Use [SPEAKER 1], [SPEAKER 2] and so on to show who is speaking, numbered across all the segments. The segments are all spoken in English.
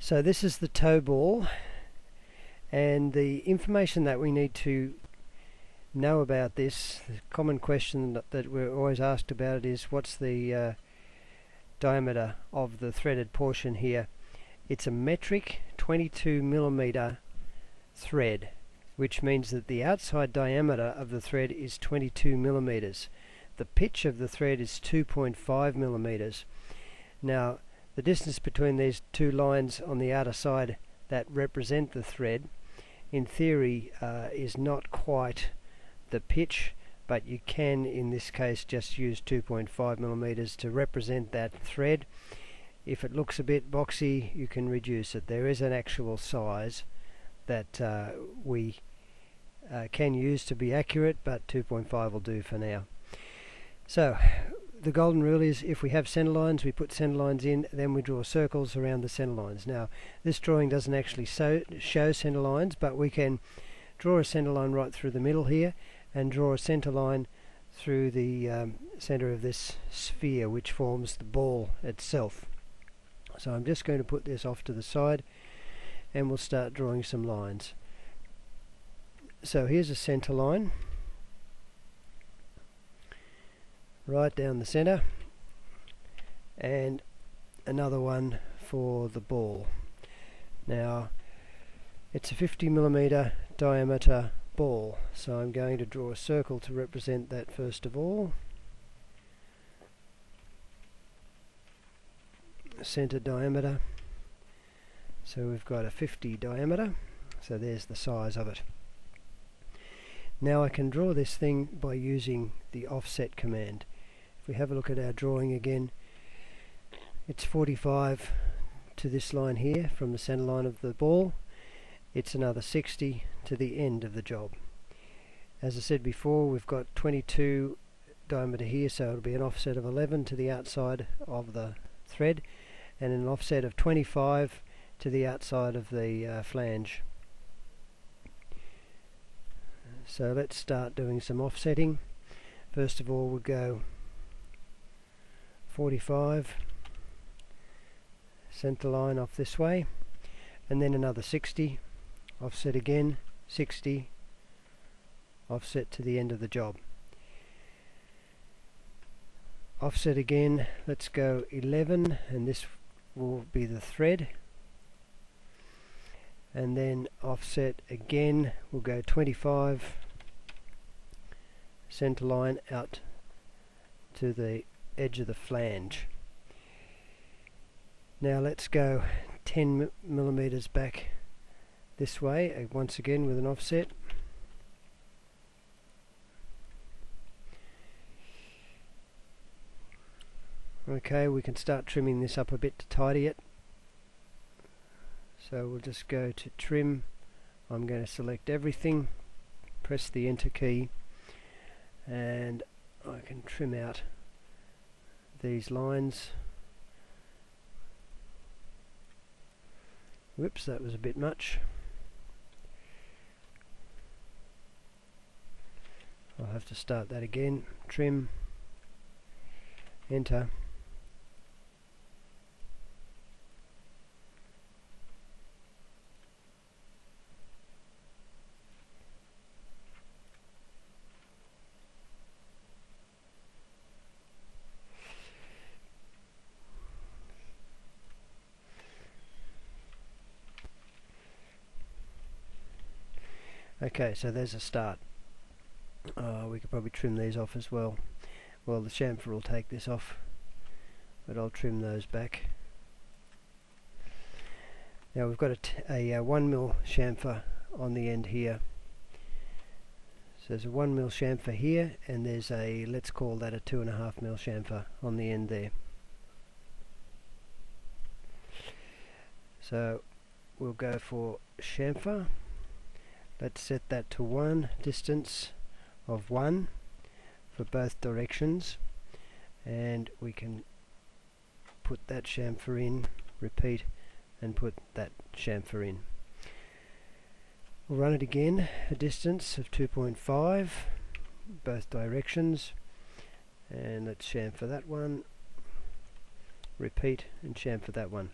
[SPEAKER 1] So this is the toe ball, and the information that we need to know about this, the common question that we're always asked about it is, what's the diameter of the threaded portion here? It's a metric 22mm thread, which means that the outside diameter of the thread is 22mm. The pitch of the thread is 2.5mm. Now, the distance between these two lines on the outer side that represent the thread, in theory, is not quite the pitch, but you can in this case just use 2.5mm to represent that thread. If it looks a bit boxy, you can reduce it. There is an actual size that we can use to be accurate, but 2.5 will do for now. So the golden rule is, if we have center lines, we put center lines in, then we draw circles around the center lines. Now, this drawing doesn't actually show center lines, but we can draw a center line right through the middle here, and draw a center line through the center of this sphere, which forms the ball itself. So I'm just going to put this off to the side, and we'll start drawing some lines. So here's a center line right down the center, and another one for the ball. Now, it's a 50mm diameter ball, so I'm going to draw a circle to represent that first of all. Center diameter, so we've got a 50 diameter, so there's the size of it. Now I can draw this thing by using the offset command. If we have a look at our drawing again, it's 45 to this line here from the center line of the ball. It's another 60 to the end of the job. As I said before, we've got 22 diameter here, so it'll be an offset of 11 to the outside of the thread, and an offset of 25 to the outside of the flange. So let's start doing some offsetting. First of all, we'll go 45, center line off this way, and then another 60, offset again, 60, offset to the end of the job. Offset again, let's go 11, and this will be the thread, and then offset again, we'll go 25, center line out to the edge of the flange. Now let's go 10mm back this way, once again with an offset. Okay, we can start trimming this up a bit to tidy it. So we'll just go to trim. I'm going to select everything, press the enter key, and I can trim out these lines. Whoops, that was a bit much. I'll have to start that again. Trim, enter. Okay, so there's a start. We could probably trim these off as well. Well, the chamfer will take this off, but I'll trim those back. Now we've got a 1mm chamfer on the end here. So there's a 1mm chamfer here, and there's a, let's call that a 2.5mm chamfer on the end there. So we'll go for chamfer. Let's set that to 1, distance of 1 for both directions, and we can put that chamfer in, repeat, and put that chamfer in. We'll run it again, a distance of 2.5 both directions, and let's chamfer that one, repeat, and chamfer that one.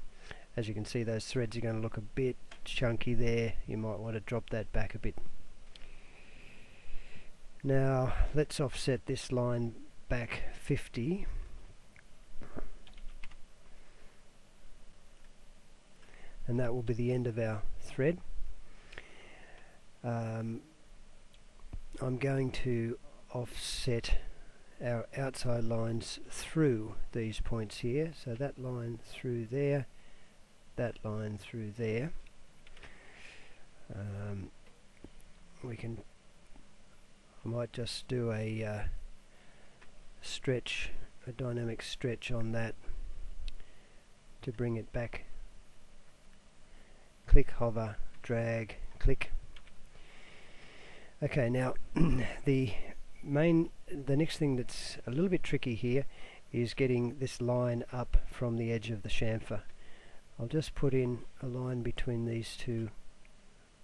[SPEAKER 1] As you can see, those threads are going to look a bit chunky there. You might want to drop that back a bit. Now let's offset this line back 50. And that will be the end of our thread. I'm going to offset our outside lines through these points here. So that line through there, that line through there. I might just do a stretch, a dynamic stretch on that to bring it back. Click, hover, drag, click. Okay, now the next thing that's a little bit tricky here is getting this line up from the edge of the chamfer. I'll just put in a line between these two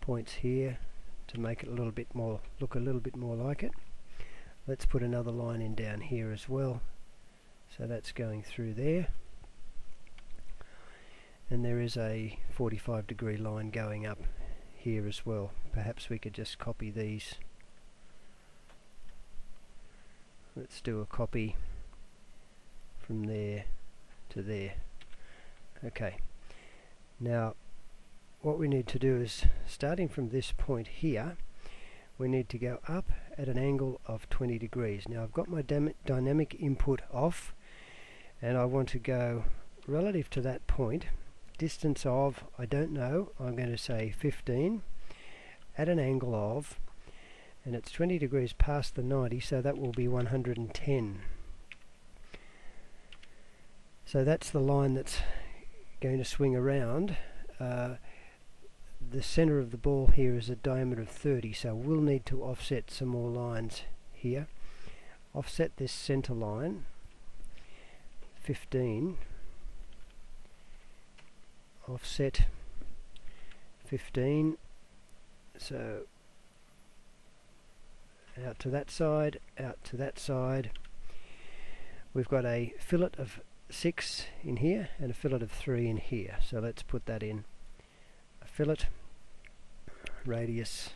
[SPEAKER 1] points here to make it a little bit more, look a little bit more like it. Let's put another line in down here as well. So that's going through there. And there is a 45-degree line going up here as well. Perhaps we could just copy these. Let's do a copy from there to there. Okay. Now what we need to do is, starting from this point here, we need to go up at an angle of 20 degrees. Now I've got my dynamic input off, and I want to go relative to that point. Distance of, I don't know, I'm going to say 15 at an angle of, and it's 20 degrees past the 90, so that will be 110. So that's the line that's going to swing around. The center of the ball here is a diameter of 30, so we'll need to offset some more lines here. Offset this center line 15, offset 15, so out to that side, out to that side. We've got a fillet of 6 in here and a fillet of 3 in here, so let's put that in. A fillet, radius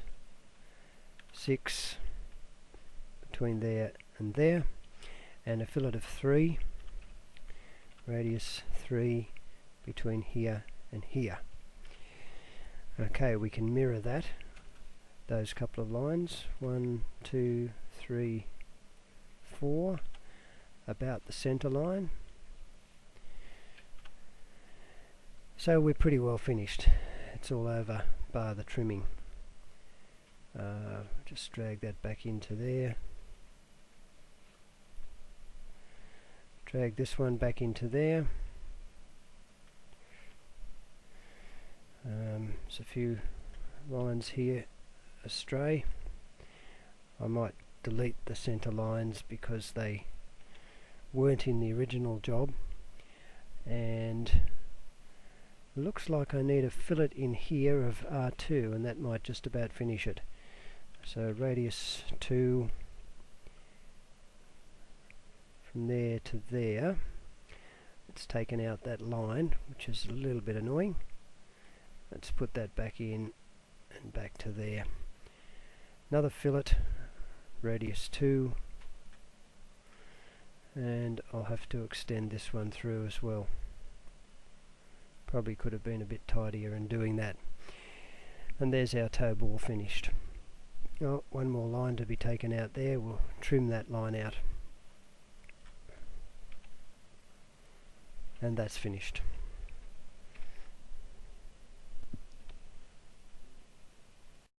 [SPEAKER 1] 6 between there and there, and a fillet of 3, radius 3 between here and here. Okay, we can mirror that, those couple of lines, 1, 2, 3, 4, about the center line. So we're pretty well finished. It's all over, bar the trimming. Just drag that back into there. Drag this one back into there. There's a few lines here astray. I might delete the center lines because they weren't in the original job, and looks like I need a fillet in here of R2, and that might just about finish it. So radius 2 from there to there. It's taken out that line, which is a little bit annoying. Let's put that back in and back to there. Another fillet, radius 2, and I'll have to extend this one through as well. Probably could have been a bit tidier in doing that. And there's our toe ball finished. Oh, one more line to be taken out there. We'll trim that line out. And that's finished.